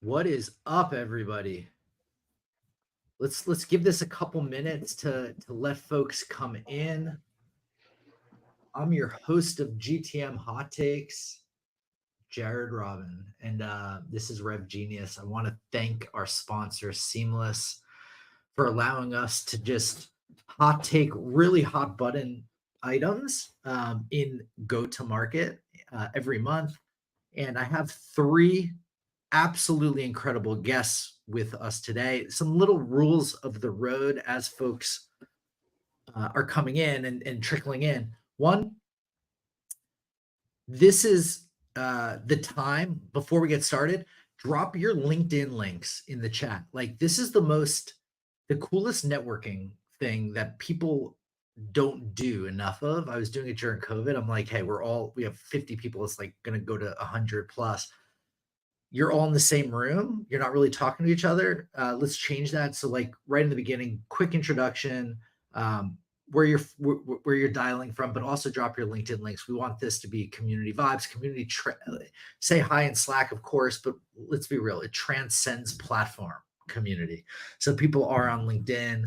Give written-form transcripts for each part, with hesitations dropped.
What is up, everybody? Let's give this a couple minutes to let folks come in. I'm your host of GTM Hot Takes, Jared Robin, and this is Rev Genius. I want to thank our sponsor, Seamless, for allowing us to just hot take really hot button items in go to market every month. And I have three absolutely incredible guests with us today. Some little rules of the road as folks are coming in and trickling in. One, this is the time before we get started. Drop your LinkedIn links in the chat. Like, this is the coolest networking thing that people don't do enough of. I was doing it during COVID. I'm like, hey, we have 50 people. It's like going to go to 100 plus. You're all in the same room. You're not really talking to each other. Let's change that. So, like, right in the beginning, quick introduction, where you're dialing from, but also drop your LinkedIn links. We want this to be community vibes, say hi in Slack, of course, but let's be real. It transcends platform community. So people are on LinkedIn.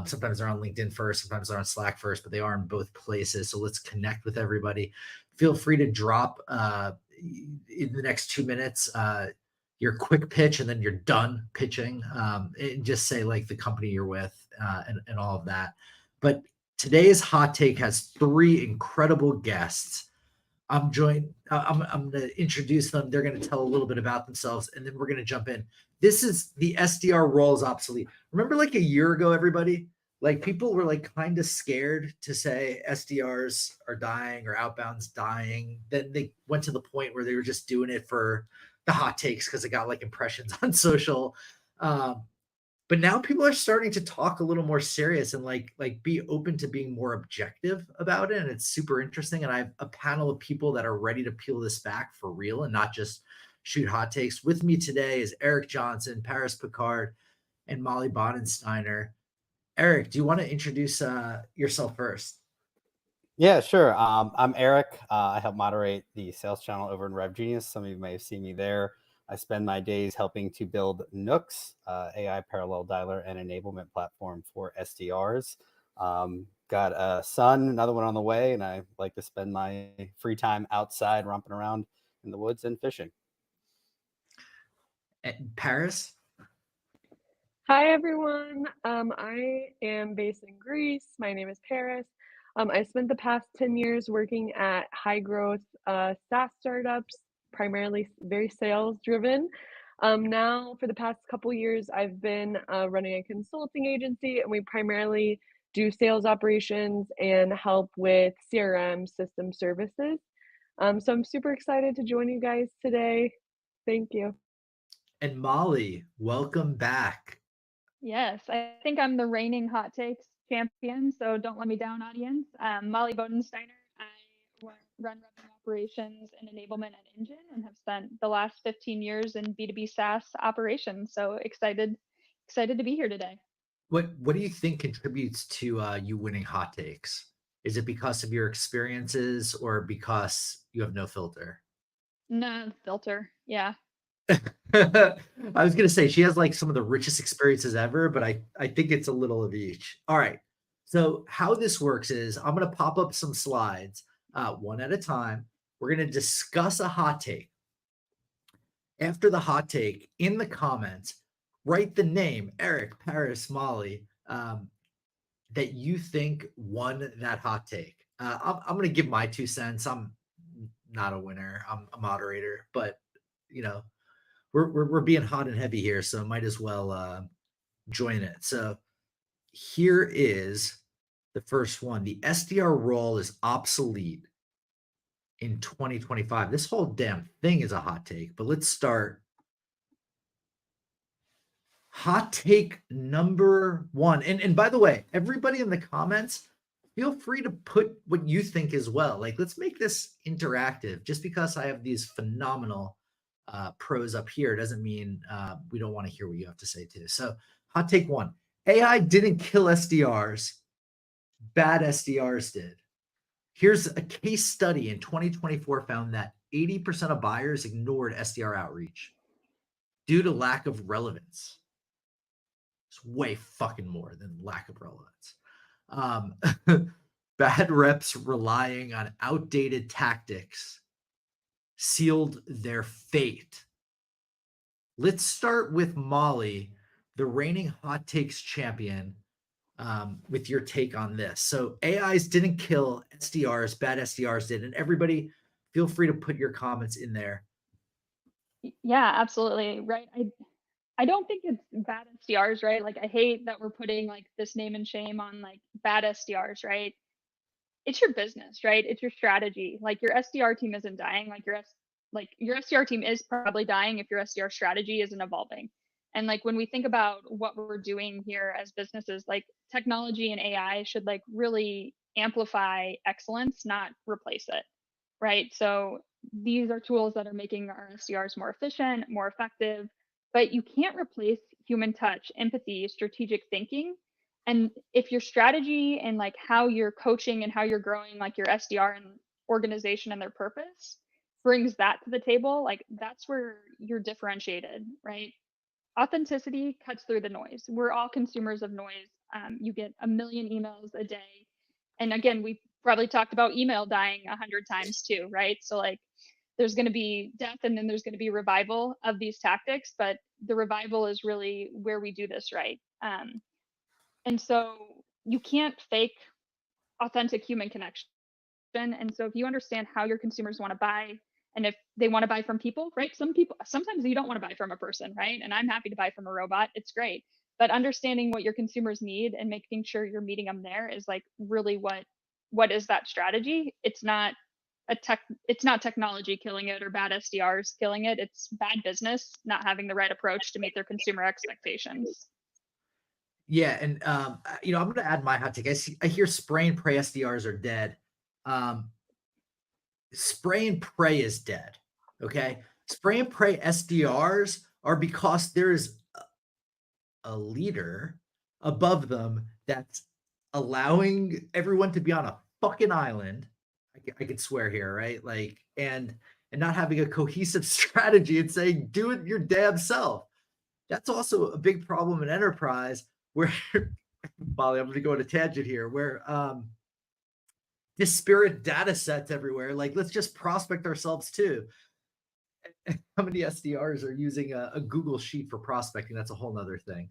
Sometimes they're on LinkedIn first, sometimes they're on Slack first, but they are in both places. So let's connect with everybody. Feel free to drop in the next 2 minutes your quick pitch, and then you're done pitching, and just say like the company you're with and all of that. But today's hot take has three incredible guests. I'm going to introduce them. They're going to tell a little bit about themselves, and then we're going to jump in. This is the SDR role is obsolete. Remember, like a year ago, everybody, like people were like kind of scared to say SDRs are dying or outbound's dying. Then they went to the point where they were just doing it for the hot takes because it got like impressions on social. But now people are starting to talk a little more serious and like be open to being more objective about it. And it's super interesting. And I have a panel of people that are ready to peel this back for real and not just shoot hot takes. With me today is Eric Johnson, Paris Picard, and Molly Bodensteiner. Eric, do you want to introduce yourself first? Yeah, sure. I'm Eric. I help moderate the sales channel over in Rev Genius. Some of you may have seen me there. I spend my days helping to build Nooks, AI parallel dialer and enablement platform for SDRs. Got a son, another one on the way, and I like to spend my free time outside romping around in the woods and fishing. Paris? Hi, everyone. I am based in Greece. My name is Paris. I spent the past 10 years working at high growth SaaS startups, primarily very sales driven. Now, for the past couple years, I've been running a consulting agency, and we primarily do sales operations and help with CRM system services. So I'm super excited to join you guys today. Thank you. And Molly, welcome back. Yes, I think I'm the reigning hot takes champion, so don't let me down, audience. Molly Bodensteiner. I run revenue operations and enablement at Engine and have spent the last 15 years in B2B SaaS operations. So excited to be here today. What do you think contributes to you winning hot takes? Is it because of your experiences or because you have no filter? No filter. Yeah. I was going to say she has like some of the richest experiences ever, but I think it's a little of each. All right. So how this works is I'm going to pop up some slides one at a time. We're going to discuss a hot take. After the hot take, in the comments, write the name, Eric, Paris, Molly, that you think won that hot take. I'm going to give my 2 cents. I'm not a winner. I'm a moderator, but you know, we're being hot and heavy here, so might as well join it. So here is the first one. The SDR role is obsolete in 2025. This whole damn thing is a hot take, but let's start. Hot take number one. And by the way, everybody in the comments, feel free to put what you think as well. Like, let's make this interactive. Just because I have these phenomenal pros up here doesn't mean we don't want to hear what you have to say too. So hot take one, AI didn't kill SDRs, bad SDRs did. Here's a case study in 2024 found that 80% of buyers ignored SDR outreach. due to lack of relevance. It's way fucking more than lack of relevance. Bad reps relying on outdated tactics sealed their fate. Let's start with Molly, the reigning hot takes champion, with your take on this. So AIs didn't kill SDRs, bad SDRs did. And everybody, feel free to put your comments in there. Yeah, absolutely. Right. I don't think it's bad SDRs, right? Like I hate that we're putting like this name and shame on like bad SDRs, right? It's your business, right? It's your strategy. Like your SDR team isn't dying. Like your SDR team is probably dying if your SDR strategy isn't evolving. And like when we think about what we're doing here as businesses, like technology and AI should like really amplify excellence, not replace it, right? So these are tools that are making our SDRs more efficient, more effective, but you can't replace human touch, empathy, strategic thinking. And if your strategy and like how you're coaching and how you're growing like your SDR and organization and their purpose brings that to the table, like that's where you're differentiated, right? Authenticity cuts through the noise. We're all consumers of noise. You get a million emails a day. And again, we probably talked about email dying 100 times too, right? So like there's going to be death and then there's going to be revival of these tactics, but the revival is really where we do this right. And so you can't fake authentic human connection. And so if you understand how your consumers want to buy, and if they want to buy from people, right? Sometimes you don't want to buy from a person, right? And I'm happy to buy from a robot. It's great. But understanding what your consumers need and making sure you're meeting them there is like really what is that strategy? It's not technology killing it or bad SDRs killing it. It's bad business not having the right approach to meet their consumer expectations. Yeah, and I'm going to add my hot take. I hear spray and pray SDRs are dead. Spray and pray is dead. Okay, spray and pray SDRs are because there is a leader above them that's allowing everyone to be on a fucking island. I could swear here, right? Like, and not having a cohesive strategy and saying, do it your damn self. That's also a big problem in enterprise where, Molly, I'm going to go on a tangent here, where disparate data sets everywhere. Like, let's just prospect ourselves too. How many SDRs are using a Google Sheet for prospecting? That's a whole nother thing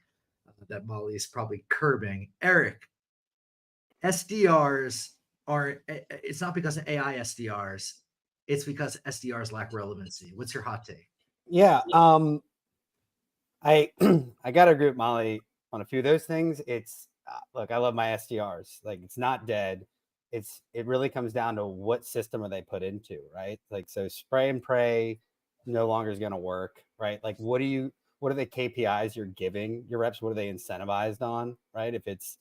that Molly is probably curbing. Eric, SDRs it's not because of AI SDRs, it's because SDRs lack relevancy. What's your hot take? Yeah. I I gotta agree with Molly on a few of those things. It's look, I love my SDRs. Like it's not dead. It really comes down to what system are they put into, right? Like so spray and pray no longer is gonna work, right? Like what are the KPIs you're giving your reps? What are they incentivized on, right? If it's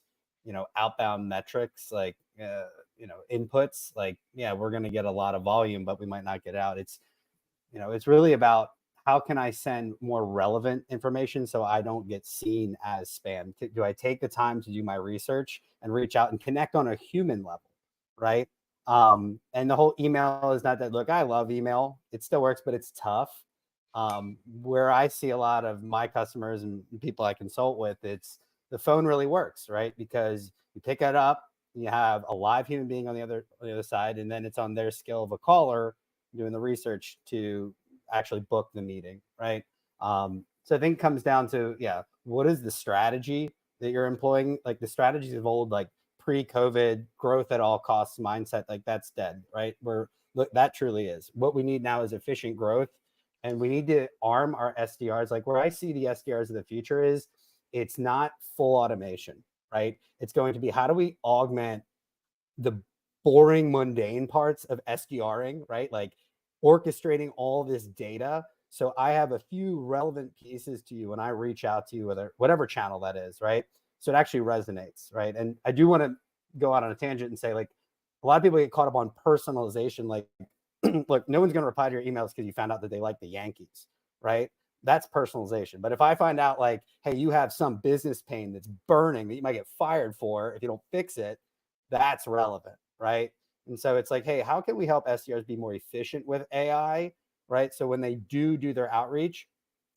outbound metrics like inputs, like yeah, we're gonna get a lot of volume, but we might not get out. It's really about how can I send more relevant information so I don't get seen as spam? Do I take the time to do my research and reach out and connect on a human level, right? And the whole email is not that. Look, I love email. It still works, but it's tough. Where I see a lot of my customers and people I consult with, it's the phone really works, right? Because you pick it up, you have a live human being on the other side, and then it's on their skill of a caller doing the research to actually book the meeting, right? So I think it comes down to, what is the strategy that you're employing? Like the strategies of old, like pre-COVID growth at all costs mindset, like that's dead, right? That truly is. What we need now is efficient growth, and we need to arm our SDRs. Like where I see the SDRs of the future is, it's not full automation, right? It's going to be how do we augment the boring, mundane parts of SDRing, right? Like orchestrating all this data. So I have a few relevant pieces to you when I reach out to you, whatever channel that is, right? So it actually resonates, right? And I do want to go out on a tangent and say, like, a lot of people get caught up on personalization. Like, look, no one's going to reply to your emails because you found out that they like the Yankees, right? That's personalization. But if I find out like, hey, you have some business pain that's burning that you might get fired for if you don't fix it, that's relevant, right? And so it's like, hey, how can we help SDRs be more efficient with AI, right? So when they do their outreach,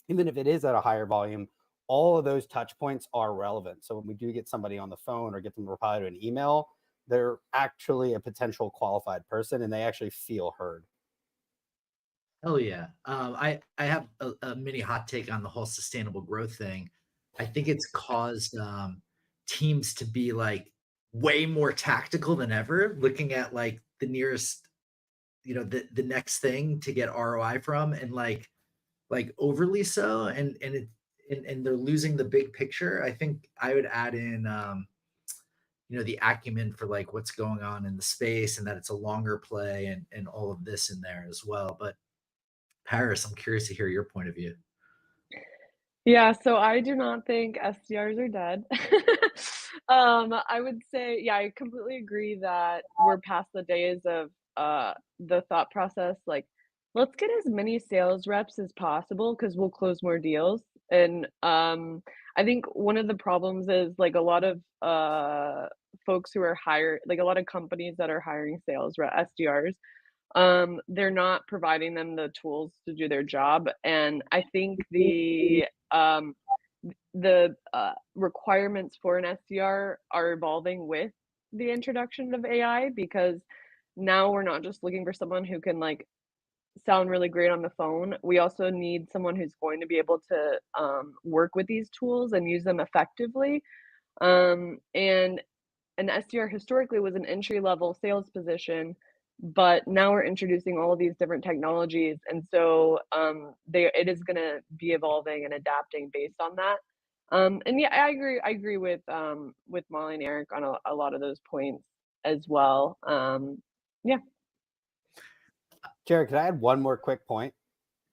even if it is at a higher volume, all of those touch points are relevant. So when we do get somebody on the phone or get them to reply to an email, they're actually a potential qualified person and they actually feel heard. Hell yeah. I have a mini hot take on the whole sustainable growth thing. I think it's caused teams to be like way more tactical than ever, looking at like the nearest, the next thing to get ROI from, and like overly so, and they're losing the big picture. I think I would add in the acumen for like what's going on in the space, and that it's a longer play, and all of this in there as well. But Paris, I'm curious to hear your point of view. Yeah, so I do not think SDRs are dead. I would say, yeah, I completely agree that we're past the days of the thought process, like, let's get as many sales reps as possible because we'll close more deals. And I think one of the problems is like a lot of folks who are hired, like a lot of companies that are hiring sales rep SDRs, they're not providing them the tools to do their job. And I think um, the requirements for an SDR are evolving with the introduction of AI, because now we're not just looking for someone who can like sound really great on the phone. We also need someone who's going to be able to work with these tools and use them effectively. And an SDR historically was an entry level sales position, but now we're introducing all of these different technologies, and so it is going to be evolving and adapting based on that. And yeah, I agree with Molly and Eric on a lot of those points as well. Yeah. Jared, could I add one more quick point?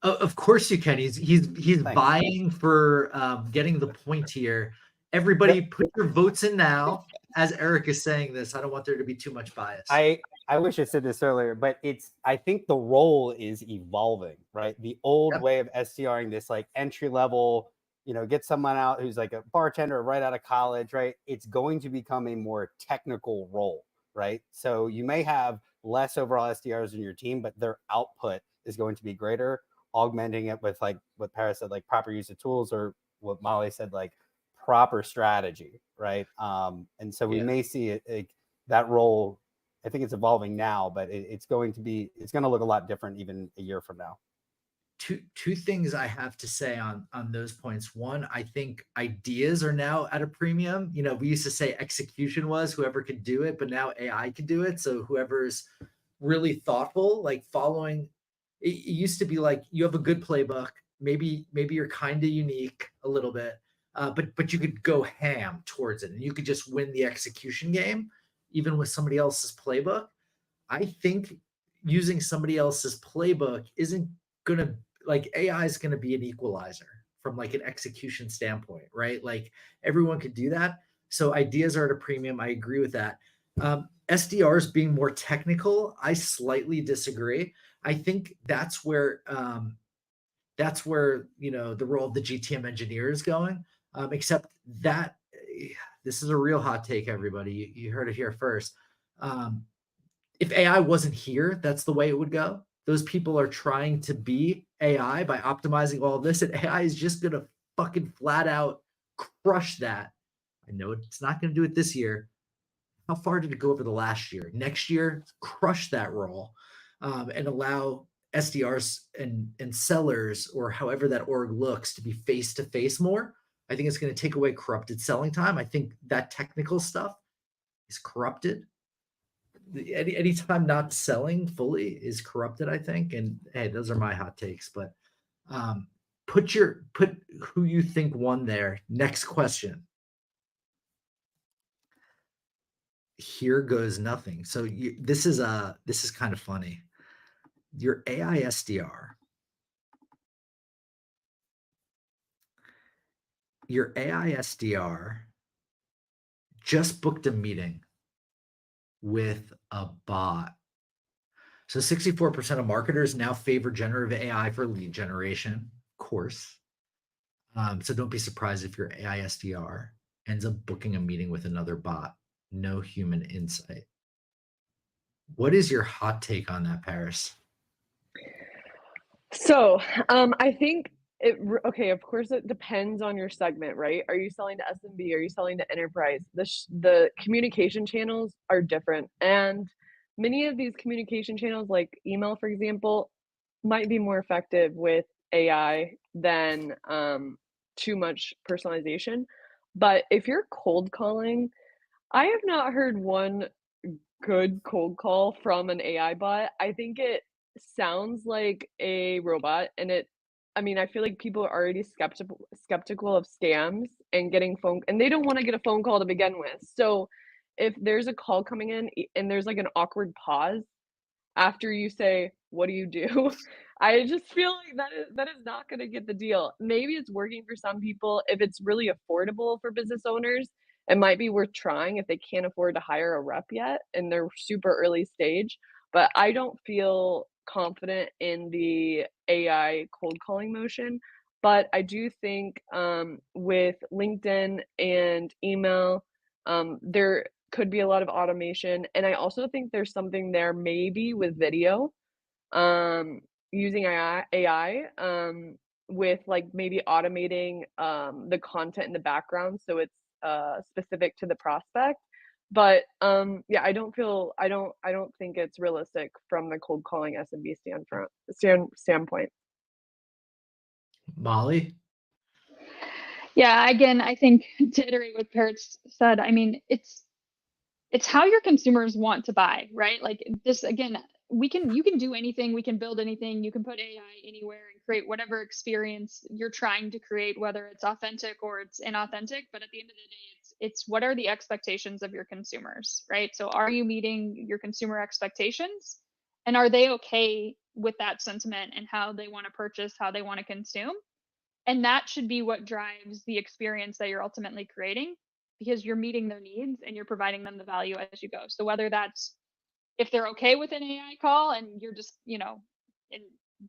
Of course you can. He's Thanks. vying for getting the point here. Everybody, put your votes in now. As Eric is saying this, I don't want there to be too much bias. I wish I said this earlier, but I think the role is evolving, right? The old Yep. way of SDRing, this like entry level, get someone out who's like a bartender right out of college, right? It's going to become a more technical role, right? So you may have less overall SDRs in your team, but their output is going to be greater, augmenting it with like what Paris said, like proper use of tools, or what Molly said, like proper strategy, right? And so we may see it, like, that role. I think it's evolving now, but it's going to look a lot different even a year from now. Two things I have to say on those points. One, I think ideas are now at a premium. We used to say execution was whoever could do it, but now AI can do it. So whoever's really thoughtful, like following, it used to be like you have a good playbook. Maybe you're kind of unique a little bit, but you could go ham towards it, and you could just win the execution game, even with somebody else's playbook. I think using somebody else's playbook isn't gonna, like, AI is gonna be an equalizer from like an execution standpoint, right? Like everyone could do that. So ideas are at a premium. I agree with that. SDRs being more technical, I slightly disagree. I think that's where the role of the GTM engineer is going. Except that this is a real hot take, everybody. You heard it here first. If AI wasn't here, that's the way it would go. Those people are trying to be AI by optimizing all of this, and AI is just going to fucking flat out crush that. I know it's not going to do it this year. How far did it go over the last year? Next year, crush that role, and allow SDRs and sellers, or however that org looks, to be face to face more. I think it's going to take away corrupted selling time. I think that technical stuff is corrupted. Anytime not selling fully is corrupted, I think. And hey, those are my hot takes. But put who you think won there. Next question. Here goes nothing. So this is kind of funny. Your AI SDR. Your AI SDR just booked a meeting with a bot. So 64% of marketers now favor generative AI for lead generation, of course. So don't be surprised if your AI SDR ends up booking a meeting with another bot. No human insight. What is your hot take on that, Paris? So I think Okay, of course it depends on your segment, right? Are you selling to SMB? Are you selling to enterprise? The communication channels are different, and many of these communication channels, like email, for example, might be more effective with AI than too much personalization. But if you're cold calling, I have not heard one good cold call from an AI bot. I think it sounds like a robot, and I mean, I feel like people are already skeptical of scams and getting and they don't want to get a phone call to begin with. So if there's a call coming in and there's like an awkward pause after you say, "What do you do?" I just feel like that is not gonna get the deal. Maybe it's working for some people. If it's really affordable for business owners, it might be worth trying if they can't afford to hire a rep yet and they're super early stage. But I don't feel confident in the AI cold calling motion. But I do think with LinkedIn and email, there could be a lot of automation. And I also think there's something there maybe with video, um, using AI with like maybe automating the content in the background so it's specific to the prospect. But yeah, I don't think it's realistic from the cold calling SMB standpoint. Molly? Yeah, again, I think to iterate what Parrots said, I mean, it's how your consumers want to buy, right? Like this again, you can do anything, we can build anything, you can put AI anywhere and create whatever experience you're trying to create, whether it's authentic or it's inauthentic. But at the end of the day, it's what are the expectations of your consumers, right? So are you meeting your consumer expectations? And are they okay with that sentiment and how they want to purchase, how they want to consume? And that should be what drives the experience that you're ultimately creating, because you're meeting their needs and you're providing them the value as you go. So whether that's if they're okay with an AI call and you're just, and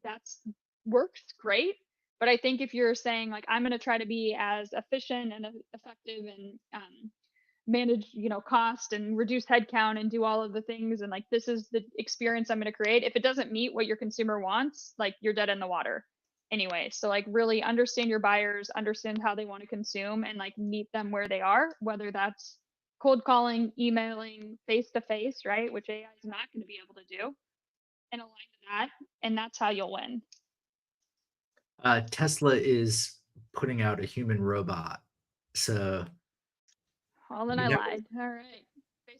that's works great. But I think if you're saying like I'm going to try to be as efficient and effective and manage, cost and reduce headcount and do all of the things, and like this is the experience I'm going to create, if it doesn't meet what your consumer wants, like you're dead in the water anyway. So like really understand your buyers, understand how they want to consume, and like meet them where they are, whether that's cold calling, emailing, face to face, right, which AI is not going to be able to do, and align to that, and that's how you'll win. Tesla is putting out a human robot. So Well, then I lied. All right.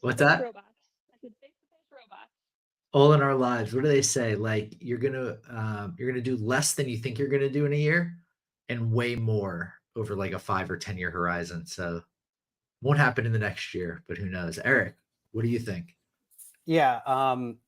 What's Face-to-face that? robots. I said face-to-face robots. All in our lives. What do they say? Like you're gonna do less than you think you're gonna do in a year, and way more over like a 5 or 10 year horizon. So won't happen in the next year, but who knows? Eric, what do you think? Yeah,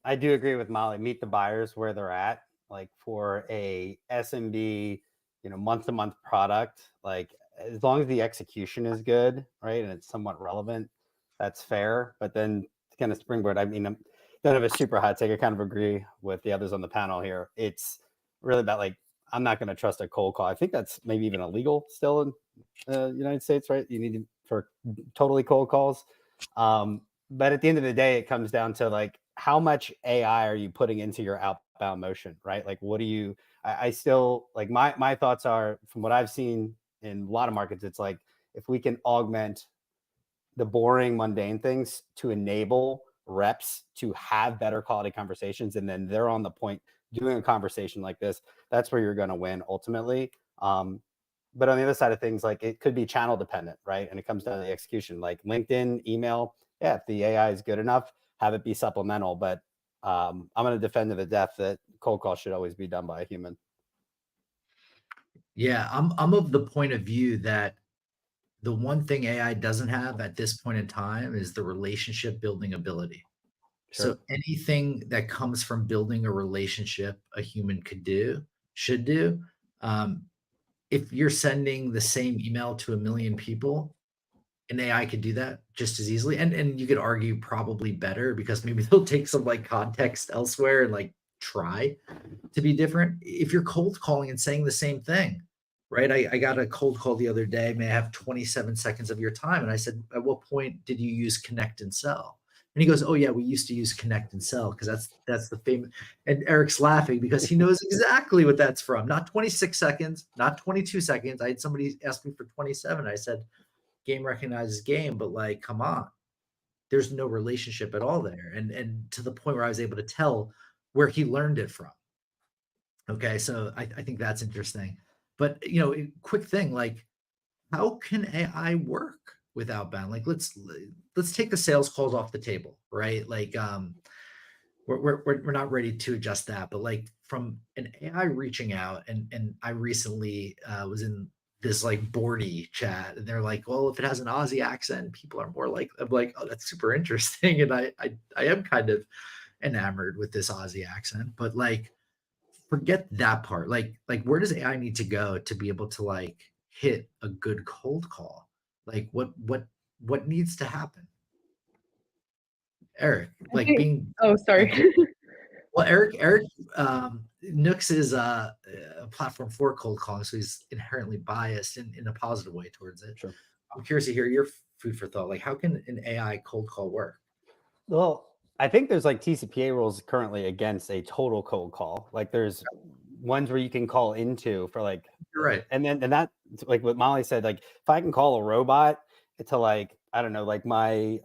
I do agree with Molly. Meet the buyers where they're at. Like for a SMB, month-to-month product, like as long as the execution is good, right, and it's somewhat relevant, that's fair. But then to kind of springboard, I mean, I don't have a super hot take. I kind of agree with the others on the panel here. It's really about like I'm not going to trust a cold call. I think that's maybe even illegal still in the United States, right? You need to, for totally cold calls. But at the end of the day, it comes down to like how much AI are you putting into your outbound motion, right? Like what do you I still like my thoughts are from what I've seen in a lot of markets, it's like if we can augment the boring, mundane things to enable reps to have better quality conversations, and then they're on the point doing a conversation like this, that's where you're going to win ultimately. But on the other side of things, like it could be channel dependent, right? And it comes down to the execution, like LinkedIn, email. Yeah, if the AI is good enough, have it be supplemental. But I'm going to defend to the death that cold call should always be done by a human. Yeah, I'm of the point of view that the one thing AI doesn't have at this point in time is the relationship building ability. Sure. So anything that comes from building a relationship a human should do. Um, if you're sending the same email to a million people, an AI could do that just as easily. And you could argue probably better because maybe they'll take some like context elsewhere and like try to be different. If you're cold calling and saying the same thing, right? I got a cold call the other day. May I have 27 seconds of your time? And I said, at what point did you use connect and sell? And he goes, oh yeah, we used to use connect and sell because that's the famous. And Eric's laughing because he knows exactly what that's from. Not 26 seconds, not 22 seconds. I had somebody ask me for 27. I said, game recognizes game, but like, come on. There's no relationship at all there. And to the point where I was able to tell where he learned it from. Okay, so I think that's interesting. But quick thing, like, how can AI work with outbound? Like, let's take the sales calls off the table, right? Like, we're not ready to adjust that, but like from an AI reaching out, and I recently was in this like boardy chat, and they're like, well, if it has an Aussie accent, people are more like, I'm like, oh, that's super interesting, and I am kind of enamored with this Aussie accent, but like, forget that part. Like where does AI need to go to be able to like hit a good cold call? Like what needs to happen? Eric, like being Oh, sorry. well, Eric Nooks is a platform for cold calling, so he's inherently biased in a positive way towards it. Sure. I'm curious to hear your food for thought. Like, how can an AI cold call work? Well, I think there's like TCPA rules currently against a total cold call. Like there's ones where you can call into for like, You're right. and that like what Molly said, like if I can call a robot to like, I don't know, like my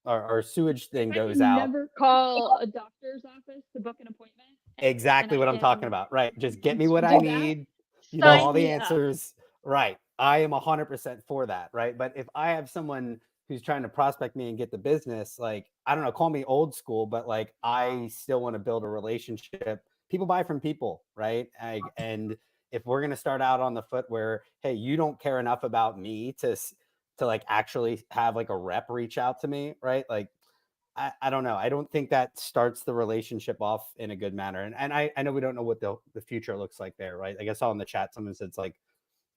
our sewage thing I goes can out. never call a doctor's office to book an appointment. Exactly what I'm talking about. Right. Just get me what I do that. need. Sign All the me up. answers. Right. I am 100% for that. Right. But if I have someone who's trying to prospect me and get the business, like, I don't know, call me old school, but like, I still want to build a relationship. People buy from people. Right. And if we're going to start out on the foot where, hey, you don't care enough about me to like actually have like a rep reach out to me. Right. Like, I don't know. I don't think that starts the relationship off in a good manner. And I know we don't know what the future looks like there, right? Like I saw in the chat, someone said it's like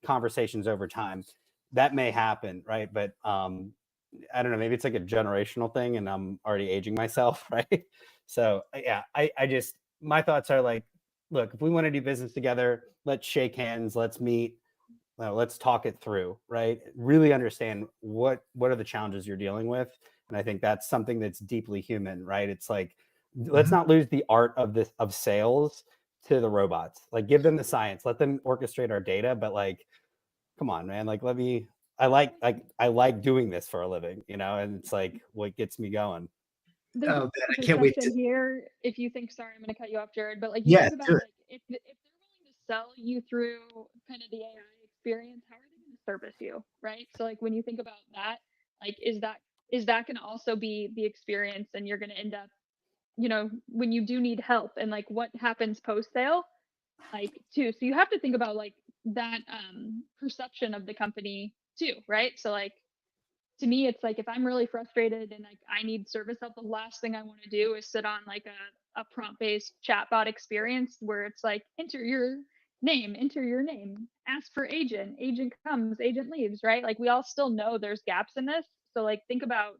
conversations over time. That may happen, right? But I don't know. Maybe it's like a generational thing and I'm already aging myself, right? So yeah, I just, my thoughts are like, look, if we want to do business together, let's shake hands, let's meet, let's talk it through, right? Really understand what are the challenges you're dealing with. And I think that's something that's deeply human, right? It's like, let's not lose the art of sales to the robots. Like give them the science, let them orchestrate our data, but like, come on, man. Like, I like doing this for a living, and it's like what gets me going. There's Oh, a man, I can't wait perception to. here. If you think, sorry, I'm going to cut you off, Jared, but like you Yeah, think about do it. like if they're willing to sell you through kind of the AI experience, how are they going to service you, right? So like when you think about that, like is that going to also be the experience, and you're going to end up, when you do need help, and like what happens post sale, like too. So you have to think about like that perception of the company too, right? So like to me, it's like if I'm really frustrated and like I need service help, the last thing I want to do is sit on like a prompt-based chatbot experience where it's like enter your name, ask for agent comes, agent leaves, right? Like we all still know there's gaps in this. So like think about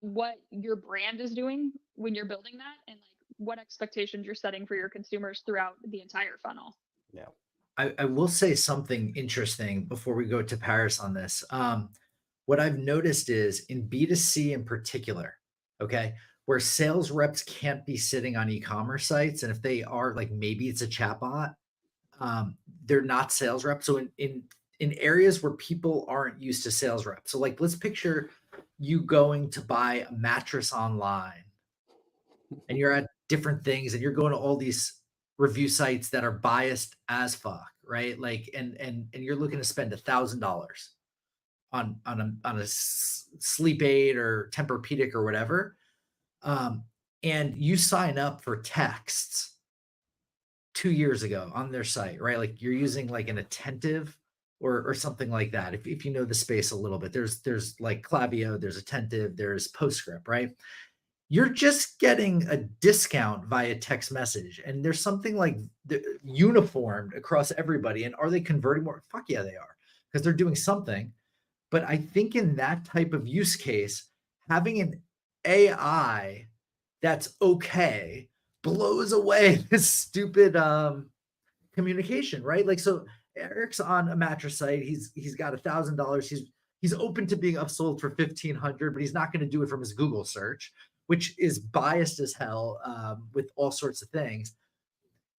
what your brand is doing when you're building that, and like what expectations you're setting for your consumers throughout the entire funnel. Yeah. I will say something interesting before we go to Paris on this. What I've noticed is in B2C in particular, okay, where sales reps can't be sitting on e-commerce sites, and if they are, like maybe it's a chatbot, they're not sales reps. So in areas where people aren't used to sales reps, so like let's picture you going to buy a mattress online, and you're at different things, and you're going to all these review sites that are biased as fuck, right? Like, and you're looking to spend $1,000 on a sleep aid or Tempur-Pedic or whatever, and you sign up for texts 2 years ago on their site, right? Like you're using like an Attentive or something like that. If you know the space a little bit, there's like Klaviyo, there's Attentive, there's Postscript, right? You're just getting a discount via text message, and there's something like uniformed across everybody. And are they converting more? Fuck yeah, they are, because they're doing something. But I think in that type of use case, having an AI that's okay blows away this stupid communication, right? Like, so Eric's on a mattress site. He's got $1,000. He's he's open to being upsold for 1,500, but he's not going to do it from his Google search, which is biased as hell with all sorts of things.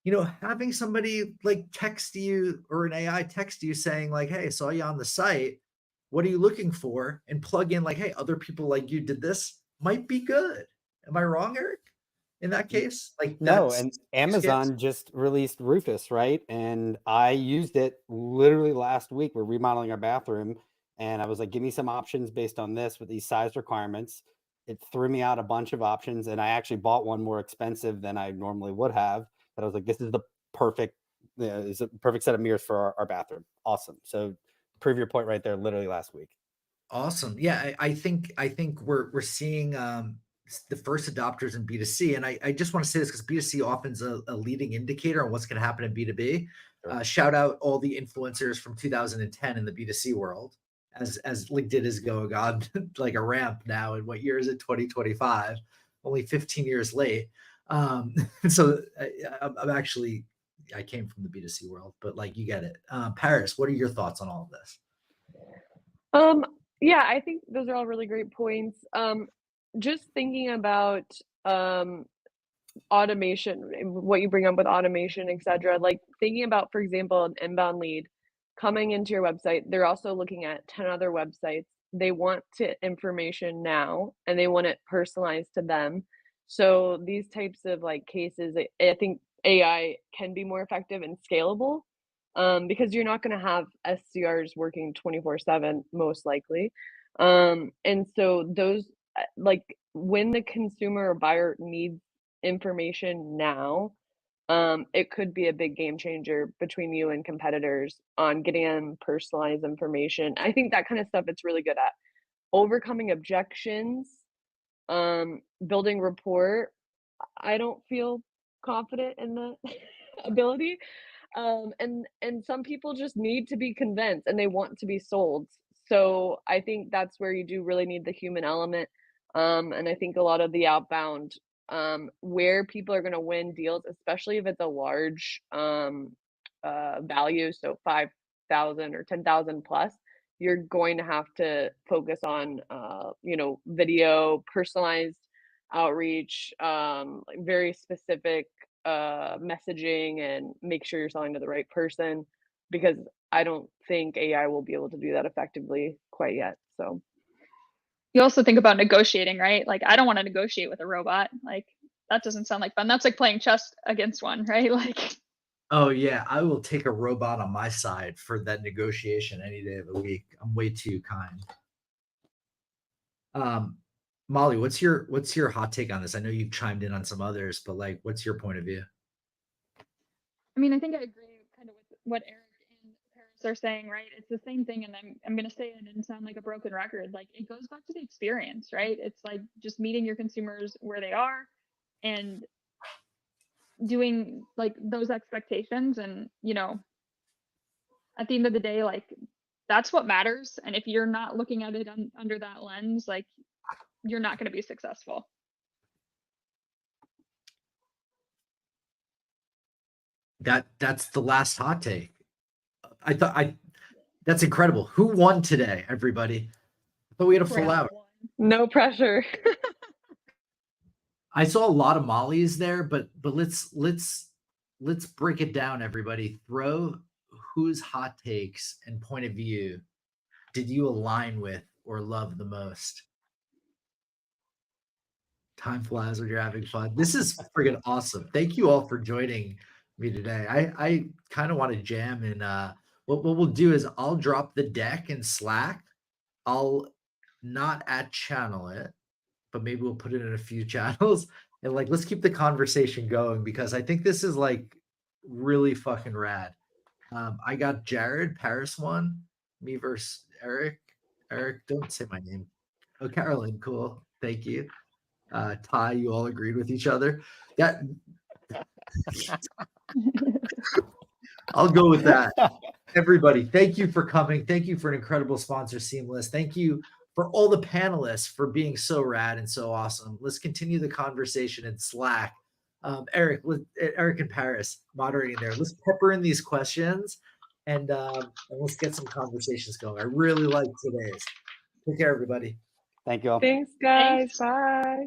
You know, having somebody like text you or an AI text you saying like, hey, I saw you on the site. What are you looking for? And plug in like, hey, other people like you did this might be good. Am I wrong, Eric? In that case, like No, that's and Amazon just released Rufus, right? And I used it literally last week. We're remodeling our bathroom, and I was like, give me some options based on this with these size requirements. It threw me out a bunch of options, and I actually bought one more expensive than I normally would have. But I was like, this is the perfect, is a perfect set of mirrors for our bathroom. Awesome. So prove your point right there, literally last week. awesome. Yeah, I think we're seeing the first adopters in B2C. And I just want to say this because B2C often is a leading indicator on what's going to happen in B2B. Sure. Shout out all the influencers from 2010 in the B2C world as LinkedIn is going on like a ramp now. And what year is it? 2025, only 15 years late. So I'm actually, I came from the B2C world, but like you get it. Paris, what are your thoughts on all of this? Yeah, I think those are all really great points. Just thinking about automation, what you bring up with automation, etc. Like thinking about, for example, an inbound lead coming into your website, they're also looking at 10 other websites. They want information now and they want it personalized to them. So these types of like cases, I think AI can be more effective and scalable because you're not going to have SDRs working 24/7 most likely. And so those like when the consumer or buyer needs information now, it could be a big game changer between you and competitors on getting them personalized information. I think that kind of stuff it's really good at. Overcoming objections, building rapport. I don't feel confident in the ability. And some people just need to be convinced and they want to be sold. So I think that's where you do really need the human element. And I think a lot of the outbound, where people are going to win deals, especially if it's a large value, so 5,000 or 10,000 plus, you're going to have to focus on, video, personalized outreach, like very specific messaging, and make sure you're selling to the right person because I don't think AI will be able to do that effectively quite yet. So You also think about negotiating, right? Like, I don't want to negotiate with a robot. Like, that doesn't sound like fun. That's like playing chess against one, right? Like, Oh yeah, I will take a robot on my side for that negotiation any day of the week. I'm way too kind. Molly, what's your hot take on this? I know you've chimed in on some others, but like, what's your point of view? I mean, I think I agree kind of with what Eric and Paris are saying, right? It's the same thing, and I'm gonna say it and sound like a broken record. Like, it goes back to the experience, right? It's like just meeting your consumers where they are and doing like those expectations, and at the end of the day, like, that's what matters. And if you're not looking at it under that lens, like, you're not going to be successful. That's the last hot take. That's incredible. Who won today, everybody? I thought we had a full hour. no pressure. I saw a lot of Mollies there, but let's break it down, everybody. Throw whose hot takes and point of view did you align with or love the most? Time flies when you're having fun. This is friggin' awesome. Thank you all for joining me today. I kind of want to jam, and what we'll do is I'll drop the deck in Slack. I'll not channel it, but maybe we'll put it in a few channels, and like let's keep the conversation going because I think this is like really fucking rad. I got Jared, Paris won, me versus Eric. Eric, don't say my name. Oh, Carolyn, cool. Thank you. Ty, you all agreed with each other. That I'll go with that. Everybody, thank you for coming. Thank you for an incredible sponsor, Seamless. Thank you for all the panelists for being so rad and so awesome. Let's continue the conversation in Slack. Eric and Paris moderating there. Let's pepper in these questions and let's get some conversations going. I really like today's. Take care, everybody. Thank you all. Thanks, guys. Thanks. Bye.